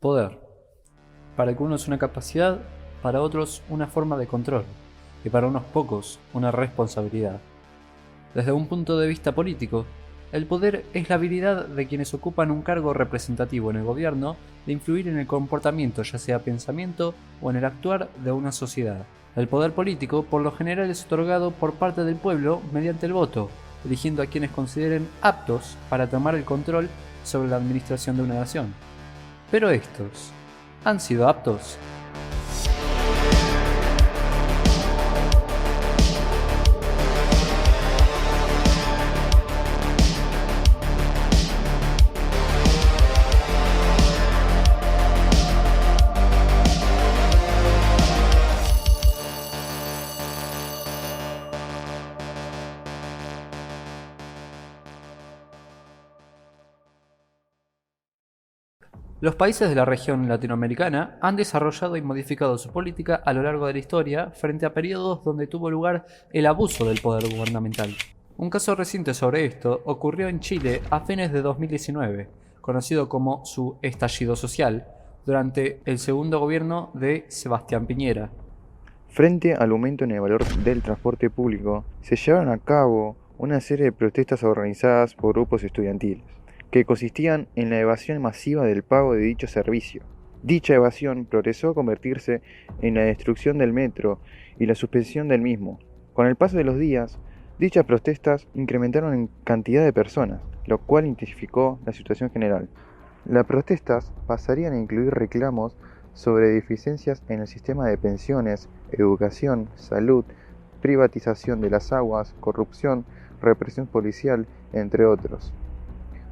Poder. Para algunos una capacidad, para otros una forma de control, y para unos pocos una responsabilidad. Desde un punto de vista político, el poder es la habilidad de quienes ocupan un cargo representativo en el gobierno de influir en el comportamiento, ya sea pensamiento o en el actuar de una sociedad. El poder político por lo general es otorgado por parte del pueblo mediante el voto, eligiendo a quienes consideren aptos para tomar el control sobre la administración de una nación. Pero estos, ¿han sido aptos? Los países de la región latinoamericana han desarrollado y modificado su política a lo largo de la historia frente a periodos donde tuvo lugar el abuso del poder gubernamental. Un caso reciente sobre esto ocurrió en Chile a fines de 2019, conocido como su estallido social, durante el segundo gobierno de Sebastián Piñera. Frente al aumento en el valor del transporte público, se llevaron a cabo una serie de protestas organizadas por grupos estudiantiles, que consistían en la evasión masiva del pago de dicho servicio. Dicha evasión progresó a convertirse en la destrucción del metro y la suspensión del mismo. Con el paso de los días, dichas protestas incrementaron en cantidad de personas, lo cual intensificó la situación general. Las protestas pasarían a incluir reclamos sobre deficiencias en el sistema de pensiones, educación, salud, privatización de las aguas, corrupción, represión policial, entre otros.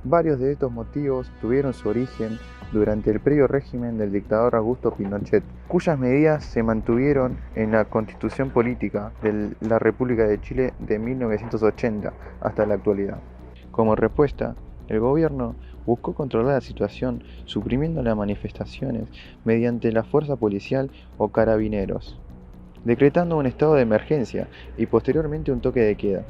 Varios de estos motivos tuvieron su origen durante el previo régimen del dictador Augusto Pinochet, cuyas medidas se mantuvieron en la Constitución Política de la República de Chile de 1980 hasta la actualidad. Como respuesta, el gobierno buscó controlar la situación suprimiendo las manifestaciones mediante la fuerza policial o carabineros, decretando un estado de emergencia y posteriormente un toque de queda.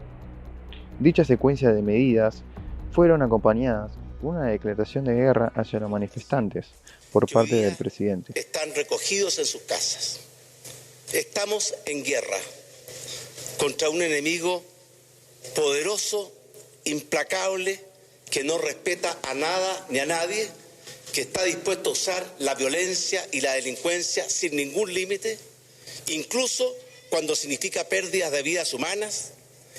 Dicha secuencia de medidas fueron acompañadas por una declaración de guerra hacia los manifestantes por parte del presidente. Están recogidos en sus casas. Estamos en guerra contra un enemigo poderoso, implacable, que no respeta a nada ni a nadie, que está dispuesto a usar la violencia y la delincuencia sin ningún límite, incluso cuando significa pérdidas de vidas humanas,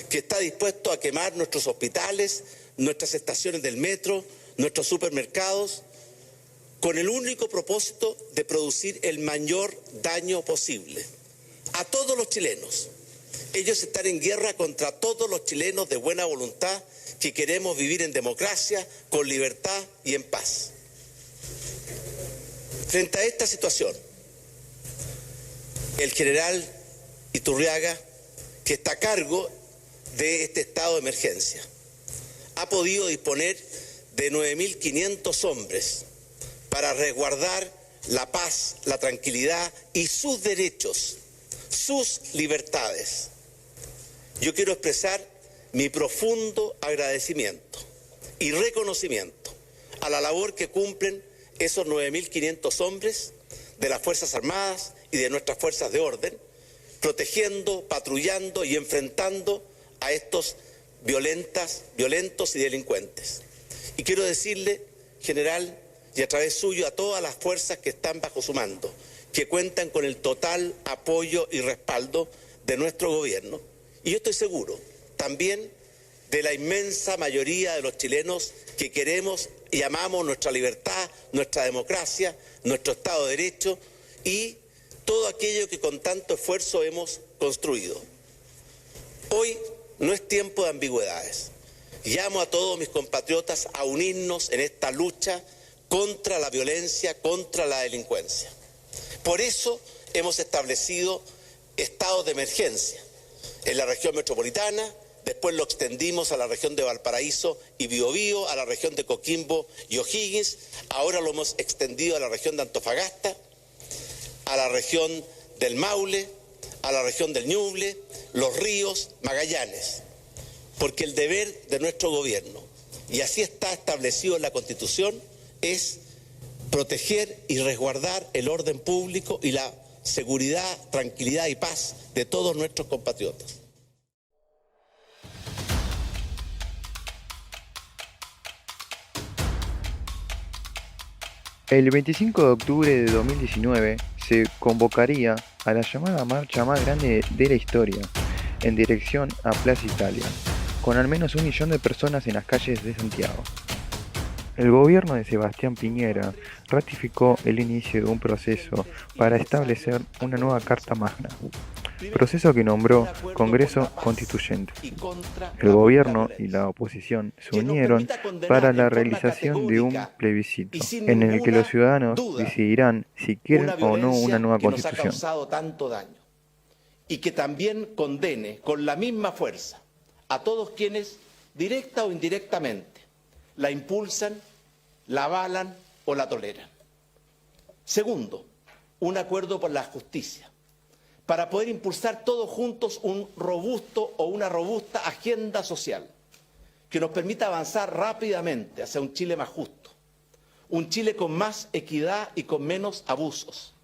que está dispuesto a quemar nuestros hospitales, nuestras estaciones del metro, nuestros supermercados, con el único propósito de producir el mayor daño posible a todos los chilenos. Ellos están en guerra contra todos los chilenos de buena voluntad que queremos vivir en democracia, con libertad y en paz. Frente a esta situación, el general Iturriaga, que está a cargo de este estado de emergencia, ha podido disponer de 9.500 hombres para resguardar la paz, la tranquilidad y sus derechos, sus libertades. Yo quiero expresar mi profundo agradecimiento y reconocimiento a la labor que cumplen esos 9.500 hombres de las Fuerzas Armadas y de nuestras fuerzas de orden, protegiendo, patrullando y enfrentando a estos violentos y delincuentes. Y quiero decirle, general, y a través suyo a todas las fuerzas que están bajo su mando, que cuentan con el total apoyo y respaldo de nuestro gobierno. Y yo estoy seguro también de la inmensa mayoría de los chilenos que queremos y amamos nuestra libertad, nuestra democracia, nuestro Estado de Derecho y todo aquello que con tanto esfuerzo hemos construido. Hoy no es tiempo de ambigüedades. Llamo a todos mis compatriotas a unirnos en esta lucha contra la violencia, contra la delincuencia. Por eso hemos establecido estados de emergencia en la región metropolitana, después lo extendimos a la región de Valparaíso y Biobío, a la región de Coquimbo y O'Higgins, ahora lo hemos extendido a la región de Antofagasta, a la región del Maule, a la región del Ñuble, Los Ríos, Magallanes, porque el deber de nuestro gobierno, y así está establecido en la Constitución, es proteger y resguardar el orden público y la seguridad, tranquilidad y paz de todos nuestros compatriotas. El 25 de octubre de 2019 se convocaría a la llamada marcha más grande de la historia, en dirección a Plaza Italia, con al menos 1 millón de personas en las calles de Santiago. El gobierno de Sebastián Piñera ratificó el inicio de un proceso para establecer una nueva Carta Magna, proceso que nombró Congreso Constituyente. El gobierno y la oposición se unieron para la realización de un plebiscito, en el que los ciudadanos decidirán si quieren o no una nueva constitución. Y que también condene con la misma fuerza a todos quienes, directa o indirectamente, la impulsan, la avalan o la toleran. Segundo, un acuerdo por la justicia, para poder impulsar todos juntos un robusto o una robusta agenda social que nos permita avanzar rápidamente hacia un Chile más justo, un Chile con más equidad y con menos abusos,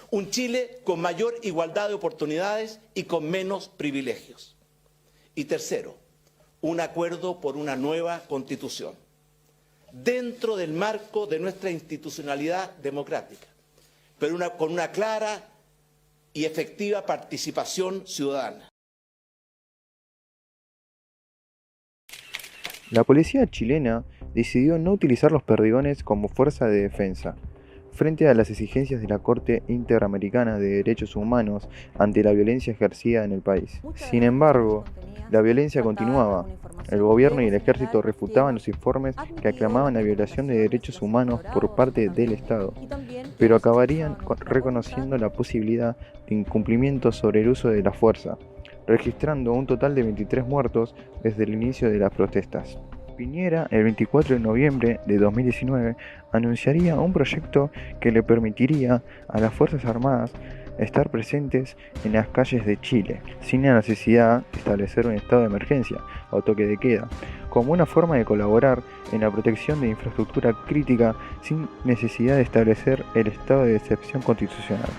un Chile con mayor igualdad de oportunidades y con menos privilegios. Y tercero, un acuerdo por una nueva Constitución, dentro del marco de nuestra institucionalidad democrática, pero con una clara y efectiva participación ciudadana. La policía chilena decidió no utilizar los perdigones como fuerza de defensa, frente a las exigencias de la Corte Interamericana de Derechos Humanos ante la violencia ejercida en el país. Sin embargo, la violencia continuaba. El gobierno y el ejército refutaban los informes que aclamaban la violación de derechos humanos por parte del Estado, pero acabarían reconociendo la posibilidad de incumplimientos sobre el uso de la fuerza, registrando un total de 23 muertos desde el inicio de las protestas. Piñera, el 24 de noviembre de 2019, anunciaría un proyecto que le permitiría a las Fuerzas Armadas estar presentes en las calles de Chile, sin la necesidad de establecer un estado de emergencia o toque de queda, como una forma de colaborar en la protección de infraestructura crítica sin necesidad de establecer el estado de excepción constitucional.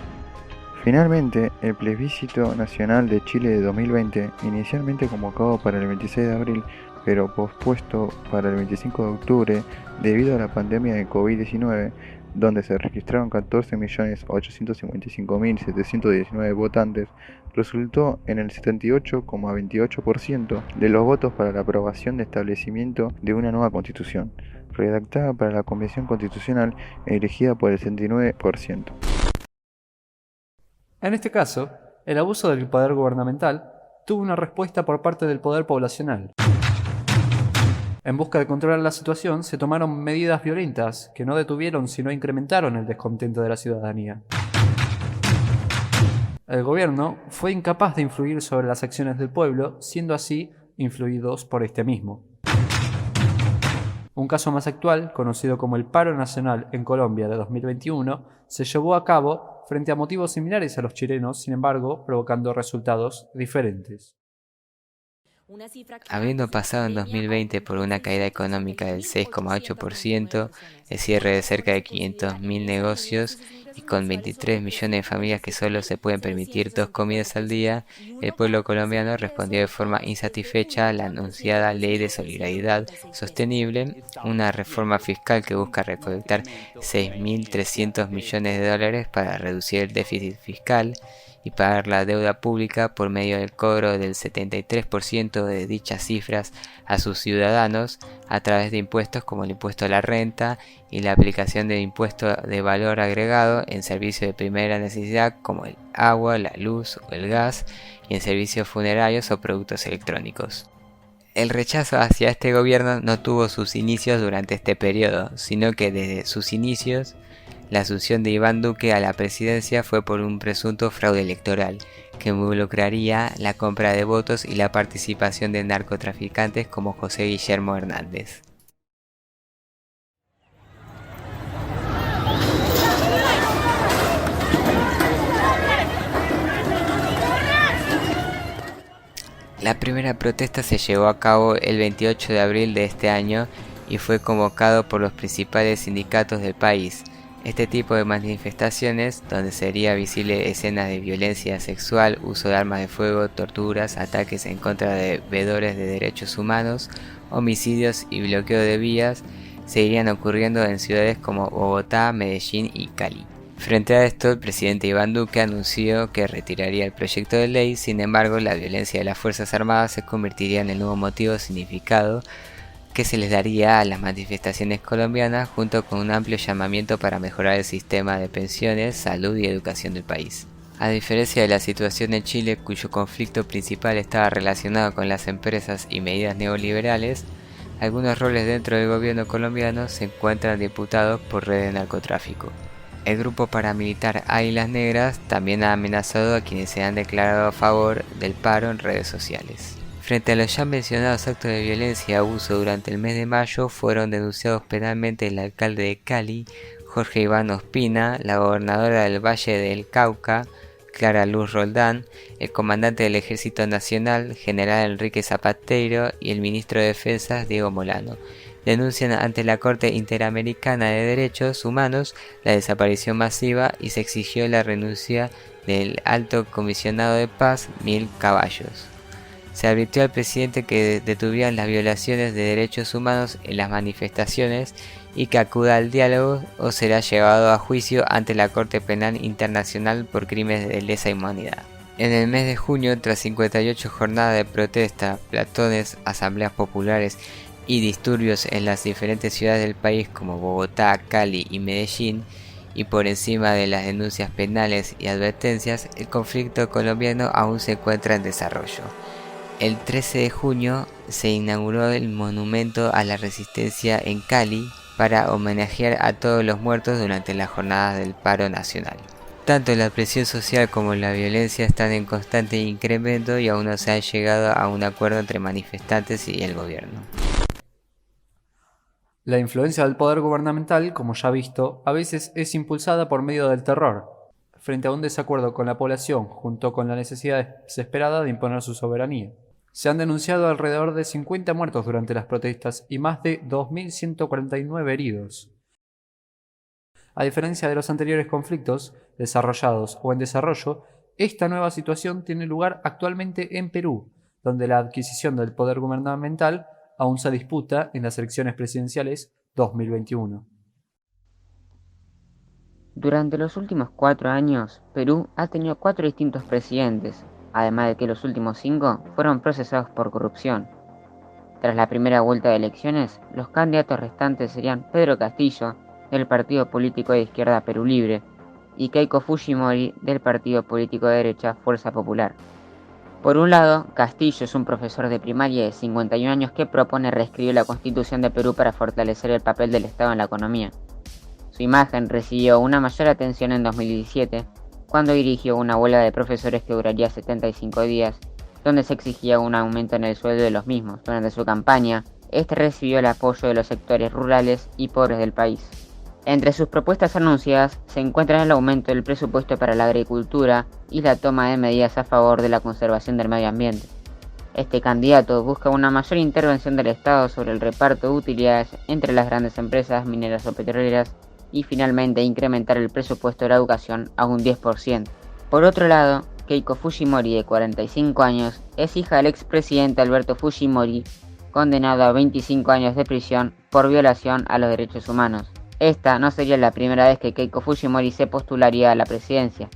Finalmente, el plebiscito nacional de Chile de 2020, inicialmente convocado para el 26 de abril, pero pospuesto para el 25 de octubre debido a la pandemia de COVID-19, donde se registraron 14.855.719 votantes, resultó en el 78,28% de los votos para la aprobación de establecimiento de una nueva constitución, redactada para la Convención Constitucional elegida por el 69%. En este caso, el abuso del poder gubernamental tuvo una respuesta por parte del poder poblacional. En busca de controlar la situación, se tomaron medidas violentas que no detuvieron sino incrementaron el descontento de la ciudadanía. El gobierno fue incapaz de influir sobre las acciones del pueblo, siendo así influidos por este mismo. Un caso más actual, conocido como el paro nacional en Colombia de 2021, se llevó a cabo frente a motivos similares a los chilenos, sin embargo, provocando resultados diferentes. Habiendo pasado en 2020 por una caída económica del 6,8%, el cierre de cerca de 500.000 negocios y con 23 millones de familias que solo se pueden permitir 2 comidas al día, el pueblo colombiano respondió de forma insatisfecha a la anunciada Ley de Solidaridad Sostenible, una reforma fiscal que busca recolectar 6.300 millones de dólares para reducir el déficit fiscal y pagar la deuda pública por medio del cobro del 73% de dichas cifras a sus ciudadanos a través de impuestos como el impuesto a la renta y la aplicación del impuesto de valor agregado en servicios de primera necesidad como el agua, la luz o el gas y en servicios funerarios o productos electrónicos. El rechazo hacia este gobierno no tuvo sus inicios durante este periodo, sino que desde sus inicios la asunción de Iván Duque a la presidencia fue por un presunto fraude electoral que involucraría la compra de votos y la participación de narcotraficantes como José Guillermo Hernández. La primera protesta se llevó a cabo el 28 de abril de este año y fue convocado por los principales sindicatos del país, Este tipo de manifestaciones, donde sería visible escenas de violencia sexual, uso de armas de fuego, torturas, ataques en contra de veedores de derechos humanos, homicidios y bloqueo de vías, seguirían ocurriendo en ciudades como Bogotá, Medellín y Cali. Frente a esto, el presidente Iván Duque anunció que retiraría el proyecto de ley. Sin embargo, la violencia de las Fuerzas Armadas se convertiría en el nuevo motivo significado que se les daría a las manifestaciones colombianas, junto con un amplio llamamiento para mejorar el sistema de pensiones, salud y educación del país. A diferencia de la situación en Chile, cuyo conflicto principal estaba relacionado con las empresas y medidas neoliberales, algunos roles dentro del gobierno colombiano se encuentran disputados por redes de narcotráfico. El grupo paramilitar Águilas Negras también ha amenazado a quienes se han declarado a favor del paro en redes sociales. Frente a los ya mencionados actos de violencia y abuso durante el mes de mayo, fueron denunciados penalmente el alcalde de Cali, Jorge Iván Ospina, la gobernadora del Valle del Cauca, Clara Luz Roldán, el comandante del Ejército Nacional, general Enrique Zapatero, y el ministro de Defensa, Diego Molano. Denuncian ante la Corte Interamericana de Derechos Humanos la desaparición masiva y se exigió la renuncia del alto comisionado de paz, Miguel Caballos. Se advirtió al presidente que detuvieran las violaciones de derechos humanos en las manifestaciones y que acuda al diálogo o será llevado a juicio ante la Corte Penal Internacional por crímenes de lesa humanidad. En el mes de junio, tras 58 jornadas de protesta, plantones, asambleas populares y disturbios en las diferentes ciudades del país como Bogotá, Cali y Medellín, y por encima de las denuncias penales y advertencias, el conflicto colombiano aún se encuentra en desarrollo. El 13 de junio se inauguró el Monumento a la Resistencia en Cali para homenajear a todos los muertos durante las jornadas del paro nacional. Tanto la presión social como la violencia están en constante incremento y aún no se ha llegado a un acuerdo entre manifestantes y el gobierno. La influencia del poder gubernamental, como ya visto, a veces es impulsada por medio del terror, frente a un desacuerdo con la población junto con la necesidad desesperada de imponer su soberanía. Se han denunciado alrededor de 50 muertos durante las protestas y más de 2.149 heridos. A diferencia de los anteriores conflictos, desarrollados o en desarrollo, esta nueva situación tiene lugar actualmente en Perú, donde la adquisición del poder gubernamental aún se disputa en las elecciones presidenciales 2021. Durante los últimos 4 años, Perú ha tenido 4 distintos presidentes, además de que los últimos 5 fueron procesados por corrupción. Tras la primera vuelta de elecciones, los candidatos restantes serían Pedro Castillo, del partido político de izquierda Perú Libre, y Keiko Fujimori, del partido político de derecha Fuerza Popular. Por un lado, Castillo es un profesor de primaria de 51 años que propone reescribir la Constitución de Perú para fortalecer el papel del Estado en la economía. Su imagen recibió una mayor atención en 2017, cuando dirigió una huelga de profesores que duraría 75 días, donde se exigía un aumento en el sueldo de los mismos. Durante su campaña, este recibió el apoyo de los sectores rurales y pobres del país. Entre sus propuestas anunciadas se encuentran el aumento del presupuesto para la agricultura y la toma de medidas a favor de la conservación del medio ambiente. Este candidato busca una mayor intervención del Estado sobre el reparto de utilidades entre las grandes empresas mineras o petroleras y finalmente incrementar el presupuesto de la educación a un 10%. Por otro lado, Keiko Fujimori, de 45 años, es hija del expresidente Alberto Fujimori, condenado a 25 años de prisión por violación a los derechos humanos. Esta no sería la primera vez que Keiko Fujimori se postularía a la presidencia.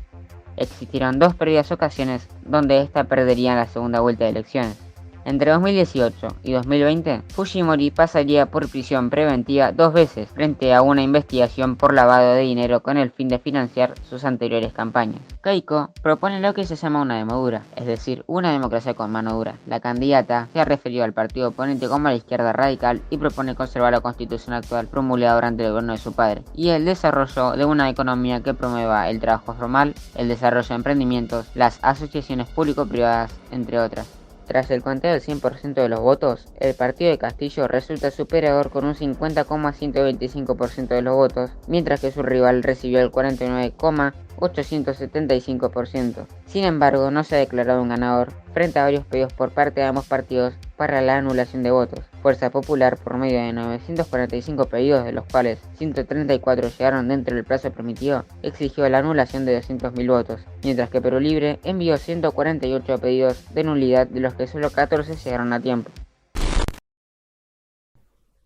Existieron 2 previas ocasiones donde esta perdería en la segunda vuelta de elecciones. Entre 2018 y 2020, Fujimori pasaría por prisión preventiva 2 veces frente a una investigación por lavado de dinero con el fin de financiar sus anteriores campañas. Keiko propone lo que se llama una demodura, es decir, una democracia con mano dura. La candidata se ha referido al partido oponente como la izquierda radical y propone conservar la constitución actual promulgada durante el gobierno de su padre y el desarrollo de una economía que promueva el trabajo formal, el desarrollo de emprendimientos, las asociaciones público-privadas, entre otras. Tras el conteo del 100% de los votos, el partido de Castillo resulta superador con un 50,125% de los votos, mientras que su rival recibió el 49,875%. Sin embargo, no se ha declarado un ganador, frente a varios pedidos por parte de ambos partidos para la anulación de votos. Fuerza Popular, por medio de 945 pedidos, de los cuales 134 llegaron dentro del plazo permitido, exigió la anulación de 200.000 votos, mientras que Perú Libre envió 148 pedidos de nulidad, de los que solo 14 llegaron a tiempo.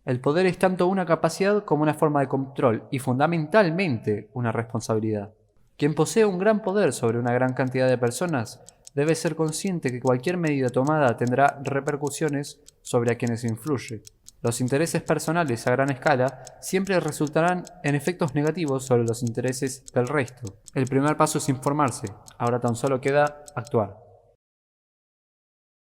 El poder es tanto una capacidad como una forma de control y fundamentalmente una responsabilidad. Quien posee un gran poder sobre una gran cantidad de personas debe ser consciente que cualquier medida tomada tendrá repercusiones sobre a quienes influye. Los intereses personales a gran escala siempre resultarán en efectos negativos sobre los intereses del resto. El primer paso es informarse, ahora tan solo queda actuar.